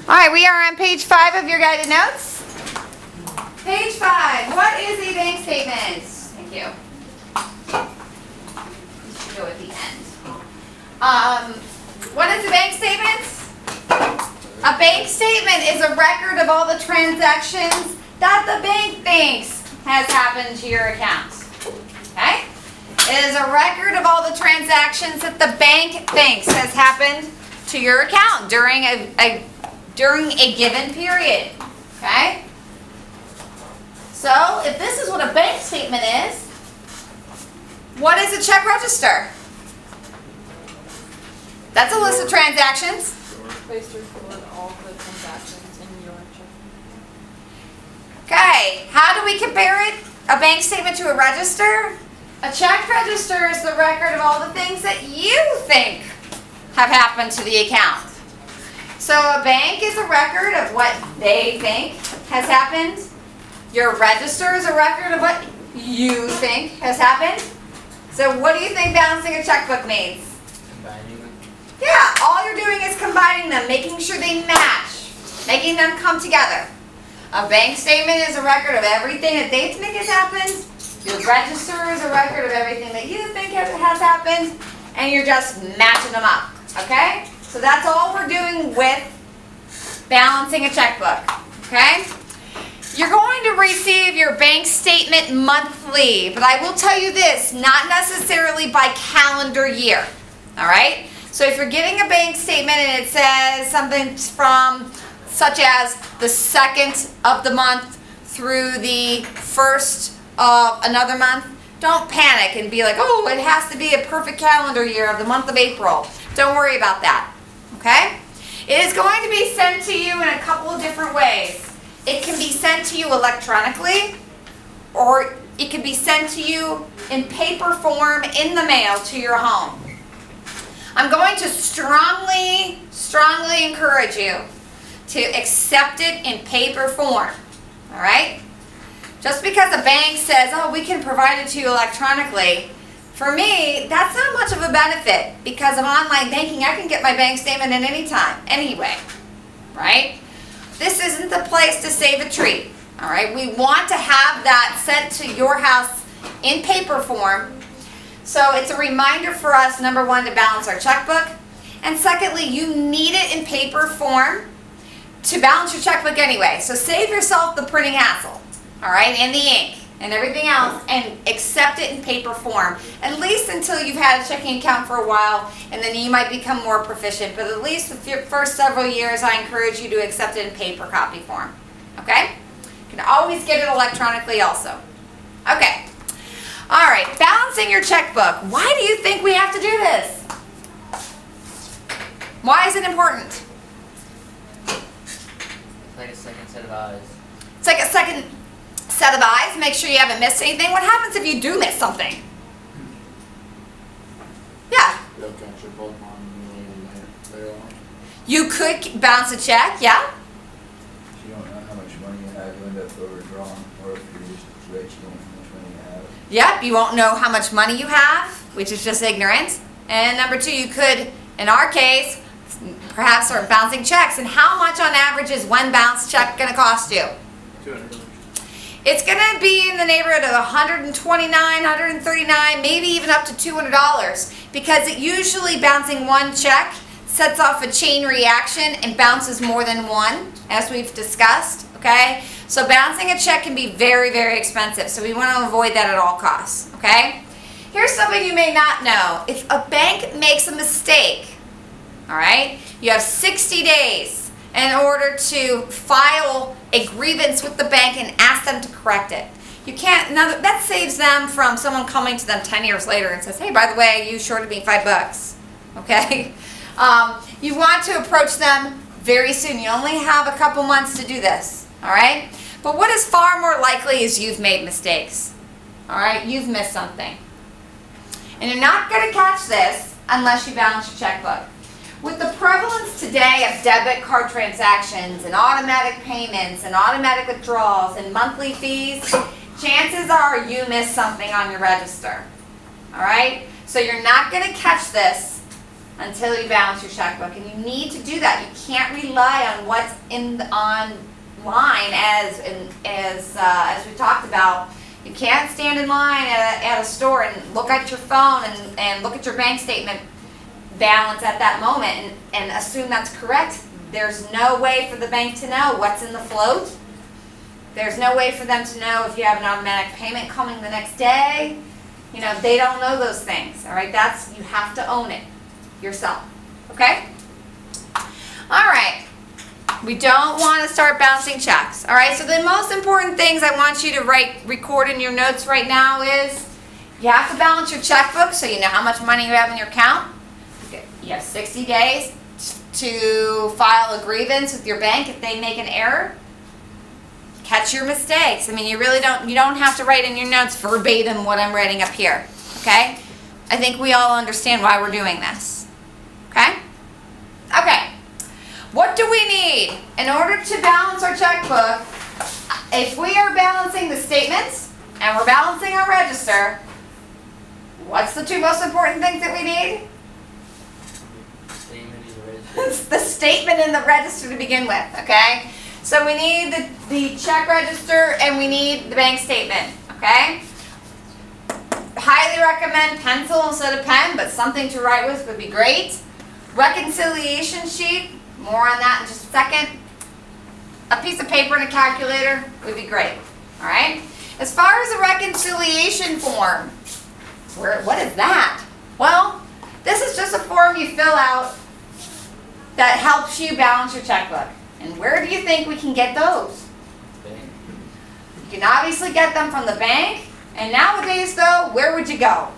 All right, we are on page 5 of your guided notes. Page 5. What is a bank statement? Thank you. You should go at the end. What is a bank statement? A bank statement is a record of all the transactions that the bank thinks has happened to your account. Okay? It is a record of all the transactions that the bank thinks has happened to your account during a given period. Okay? So, if this is what a bank statement is, what is a check register? That's a list of transactions. Place to record all the transactions in your check. Okay, how do we compare it? A bank statement to a register? A check register is the record of all the things that you think have happened to the account. So a bank is a record of what they think has happened. Your register is a record of what you think has happened. So what do you think balancing a checkbook means? Combining them. Yeah, all you're doing is combining them, making sure they match, making them come together. A bank statement is a record of everything that they think has happened. Your register is a record of everything that you think has happened, and you're just matching them up, okay? So that's all we're doing with balancing a checkbook, okay? You're going to receive your bank statement monthly, but I will tell you this, not necessarily by calendar year, all right? So if you're getting a bank statement and it says something from such as the 2nd of the month through the 1st of another month, don't panic and be like, oh, it has to be a perfect calendar year of the month of April. Don't worry about that, okay? It is going to be sent to you in a couple of different ways. It can be sent to you electronically, or it can be sent to you in paper form in the mail to your home. I'm going to strongly encourage you to accept it in paper form, all right? Just because a bank says, oh, we can provide it to you electronically, for me, that's not much of a benefit because of online banking. I can get my bank statement at any time, anyway, right? This isn't the place to save a treat, all right? We want to have that sent to your house in paper form. So it's a reminder for us, number one, to balance our checkbook. And secondly, you need it in paper form to balance your checkbook anyway. So save yourself the printing hassle, all right, and the ink and everything else, and accept it in paper form, at least until you've had a checking account for a while, and then you might become more proficient. But at least the first several years, I encourage you to accept it in paper copy form, okay? You can always get it electronically also. Okay. All right, balancing your checkbook. Why do you think we have to do this? Why is it important? It's like a second set of eyes. It's like a second set of eyes. Make sure you haven't missed anything. What happens if you do miss something? Yeah. They'll catch your both on later on. You could bounce a check, yeah? If you don't know how much money you have, you end up overdrawn, or if you're just rich, you don't know how much money you have. Yep, you won't know how much money you have, which is just ignorance. And number two, you could, in our case, perhaps start bouncing checks. And how much on average is one bounce check going to cost you? $200. It's going to be in the neighborhood of $129, $139, maybe even up to $200, because it usually bouncing one check sets off a chain reaction and bounces more than one, as we've discussed, okay? So bouncing a check can be very, very expensive, so we want to avoid that at all costs, okay? Here's something you may not know. If a bank makes a mistake, all right, you have 60 days in order to file a grievance with the bank and ask them to correct it. You can't, now that saves them from someone coming to them 10 years later and says, hey, by the way, you shorted me $5, okay? You want to approach them very soon. You only have a couple months to do this, all right? But what is far more likely is you've made mistakes, all right? You've missed something. And you're not going to catch this unless you balance your checkbook. With the prevalence today of debit card transactions and automatic payments and automatic withdrawals and monthly fees, chances are you missed something on your register. All right? So you're not going to catch this until you balance your checkbook. And you need to do that. You can't rely on what's online as we talked about. You can't stand in line at a store and look at your phone and look at your bank statement balance at that moment and assume that's correct. There's no way for the bank to know what's in the float. There's no way for them to know if you have an automatic payment coming the next day. You know, they don't know those things, all right? You have to own it yourself, okay? All right, we don't want to start bouncing checks, all right? So the most important things I want you to record in your notes right now is you have to balance your checkbook so you know how much money you have in your account. You have 60 days to file a grievance with your bank if they make an error. Catch your mistakes. I mean, you don't have to write in your notes verbatim what I'm writing up here, okay? I think we all understand why we're doing this, okay? Okay, what do we need in order to balance our checkbook? If we are balancing the statements and we're balancing our register, what's the two most important things that we need? Statement is registered. The statement and the register to begin with, okay? So we need the check register and we need the bank statement, okay? Highly recommend pencil instead of pen, but something to write with would be great. Reconciliation sheet, more on that in just a second. A piece of paper and a calculator would be great, all right? As far as the reconciliation form, what is that? Well, this is just a form you fill out that helps you balance your checkbook. And where do you think we can get those? Bank. You can obviously get them from the bank. And nowadays, though, where would you go?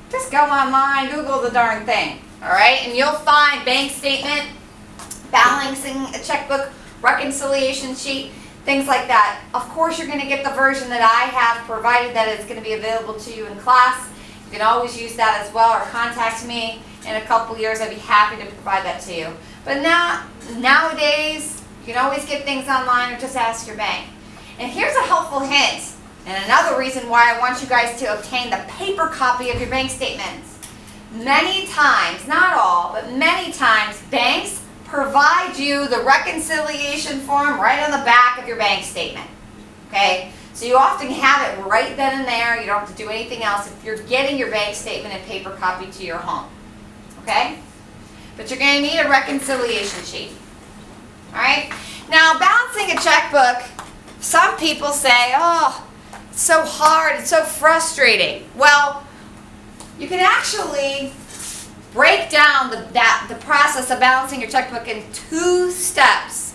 Just go online, Google the darn thing. All right? And you'll find bank statement, balancing a checkbook, reconciliation sheet, things like that. Of course, you're going to get the version that I have, provided that it's going to be available to you in class. You can always use that as well, or contact me in a couple years. I'd be happy to provide that to you. But nowadays, you can always get things online or just ask your bank. And here's a helpful hint, and another reason why I want you guys to obtain the paper copy of your bank statements. Many times, not all, but many times, banks provide you the reconciliation form right on the back of your bank statement. Okay? So you often have it right then and there. You don't have to do anything else if you're getting your bank statement in paper copy to your home. Okay? But you're going to need a reconciliation sheet. All right? Now, balancing a checkbook, some people say, oh, it's so hard, it's so frustrating. Well, you can actually break down the process of balancing your checkbook in 2 steps.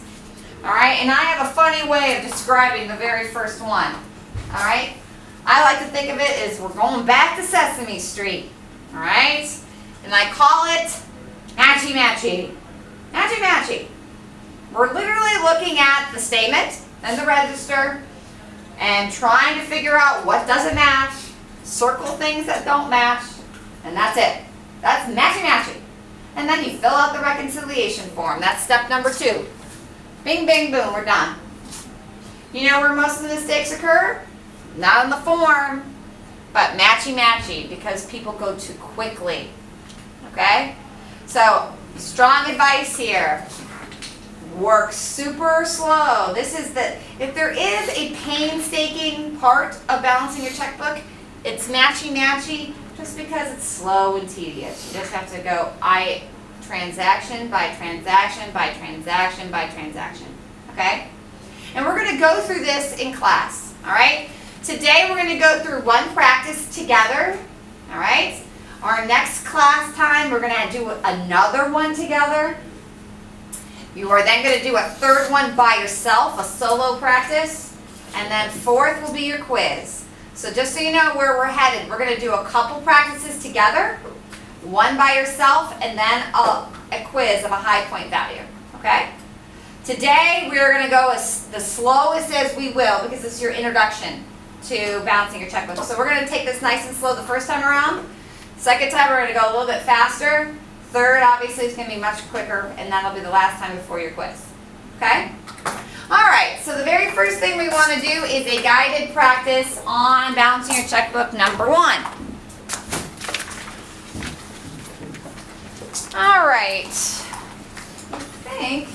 All right? And I have a funny way of describing the very first one. All right? I like to think of it as we're going back to Sesame Street. All right? And I call it matchy-matchy. Matchy-matchy. We're literally looking at the statement and the register and trying to figure out what doesn't match, circle things that don't match, and that's it. That's matchy-matchy. And then you fill out the reconciliation form. That's step number 2. Bing, bing, boom, we're done. You know where most of the mistakes occur? Not in the form, but matchy-matchy, because people go too quickly. Okay? So, strong advice here. Work super slow. If there is a painstaking part of balancing your checkbook, it's matchy-matchy just because it's slow and tedious. You just have to go transaction by transaction by transaction by transaction. Okay? And we're going to go through this in class. All right? Today we're going to go through one practice together. All right? Our next class time, we're going to do another one together. You are then going to do a third one by yourself, a solo practice. And then 4th will be your quiz. So just so you know where we're headed, we're going to do a couple practices together, one by yourself, and then a quiz of a high point value. Okay? Today we're going to go as the slowest as we will, because this is your introduction to balancing your checkbook. So we're going to take this nice and slow the first time around. Second time we're going to go a little bit faster. Third, obviously, is going to be much quicker, and that'll be the last time before your quiz. Okay? All right, so the very first thing we want to do is a guided practice on balancing your checkbook number 1. All right. I think.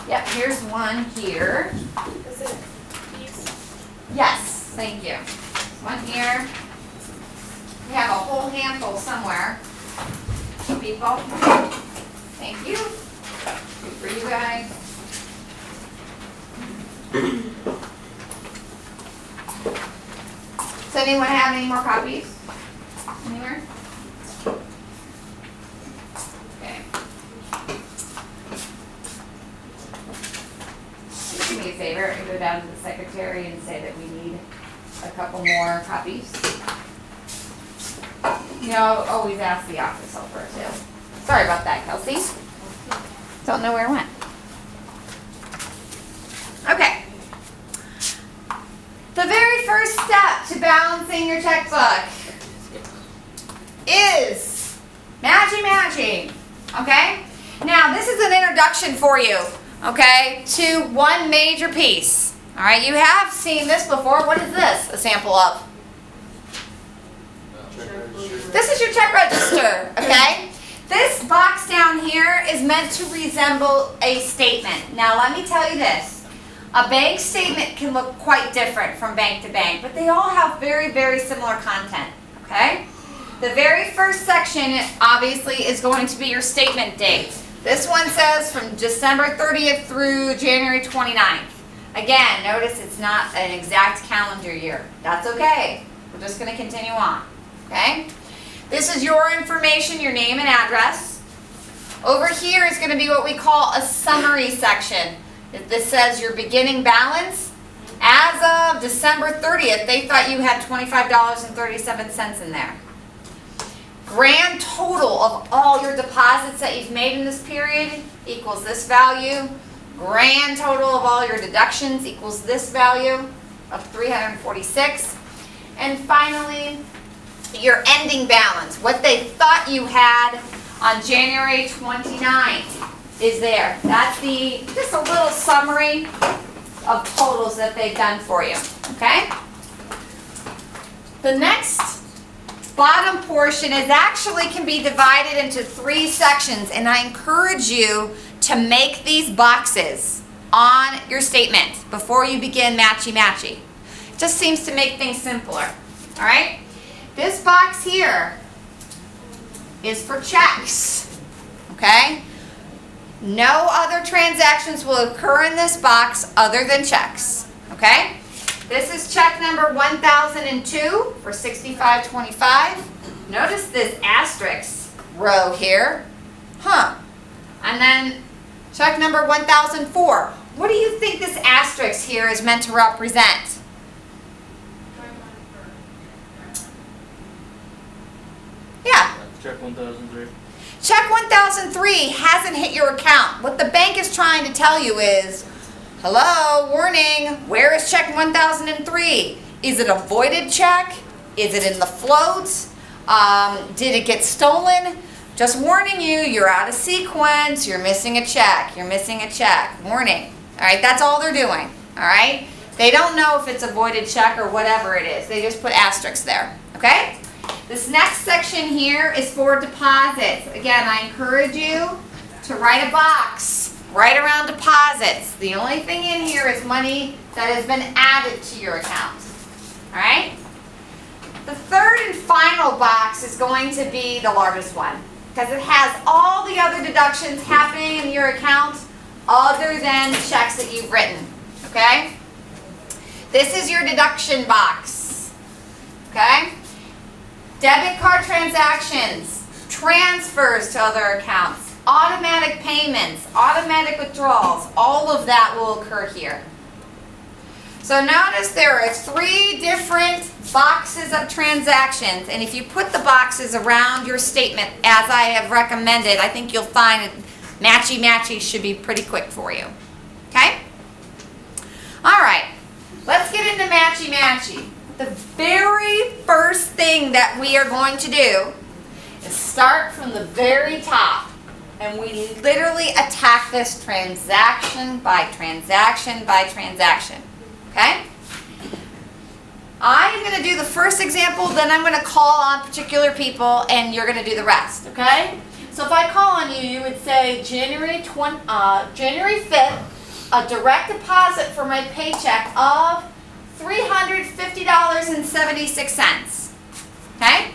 Yep, here's one here. Is it these? Yes, thank you. One here. We have a whole handful somewhere. People. Thank you. Good for you guys. Does anyone have any more copies? Anywhere? Okay. Do me a favor and go down to the secretary and say that we need a couple more copies. You know, always ask the office helper too. Sorry about that, Kelsey. Don't know where it went. Okay. The very first step to balancing your checkbook is matching. Okay? Now, this is an introduction for you, okay, to one major piece. All right, you have seen this before. What is this a sample of? This is your check register, okay? This box down here is meant to resemble a statement. Now, let me tell you this. A bank statement can look quite different from bank to bank, but they all have very, very similar content, okay? The very first section, obviously, is going to be your statement date. This one says from December 30th through January 29th. Again, notice it's not an exact calendar year. That's okay. We're just going to continue on, okay? This is your information, your name and address. Over here is going to be what we call a summary section. This says your beginning balance. As of December 30th, they thought you had $25.37 in there. Grand total of all your deposits that you've made in this period equals this value. Grand total of all your deductions equals this value of 346. And finally, your ending balance, what they thought you had on January 29th is there. That's just a little summary of totals that they've done for you, okay? The next bottom portion is actually can be divided into 3 sections, and I encourage you to make these boxes on your statement before you begin matchy. It just seems to make things simpler, all right? This box here is for checks, okay? No other transactions will occur in this box other than checks, okay? This is check number 1002 for $65.25. Notice this asterisk row here. And then check number 1004. What do you think this asterisk here is meant to represent? Yeah. Check 1003. Check 1003 hasn't hit your account. What the bank is trying to tell you is, hello, warning, where is check 1003? Is it a voided check? Is it in the float? Did it get stolen? Just warning you, you're out of sequence, you're missing a check, warning. All right, that's all they're doing, all right? They don't know if it's a voided check or whatever it is. They just put asterisks there, okay? This next section here is for deposits. Again, I encourage you to write a box right around deposits. The only thing in here is money that has been added to your account. All right? The third and final box is going to be the largest one because it has all the other deductions happening in your account other than checks that you've written. Okay? This is your deduction box. Okay? Debit card transactions, transfers to other accounts, automatic payments, automatic withdrawals, all of that will occur here. So notice there are 3 different boxes of transactions, and if you put the boxes around your statement as I have recommended, I think you'll find matchy should be pretty quick for you. Okay? All right, let's get into matchy. The very first thing that we are going to do is start from the very top, and we literally attack this transaction by transaction by transaction. Okay? I'm going to do the first example, then I'm going to call on particular people, and you're going to do the rest. Okay? So if I call on you, you would say January 5th, a direct deposit for my paycheck of $350.76. Okay?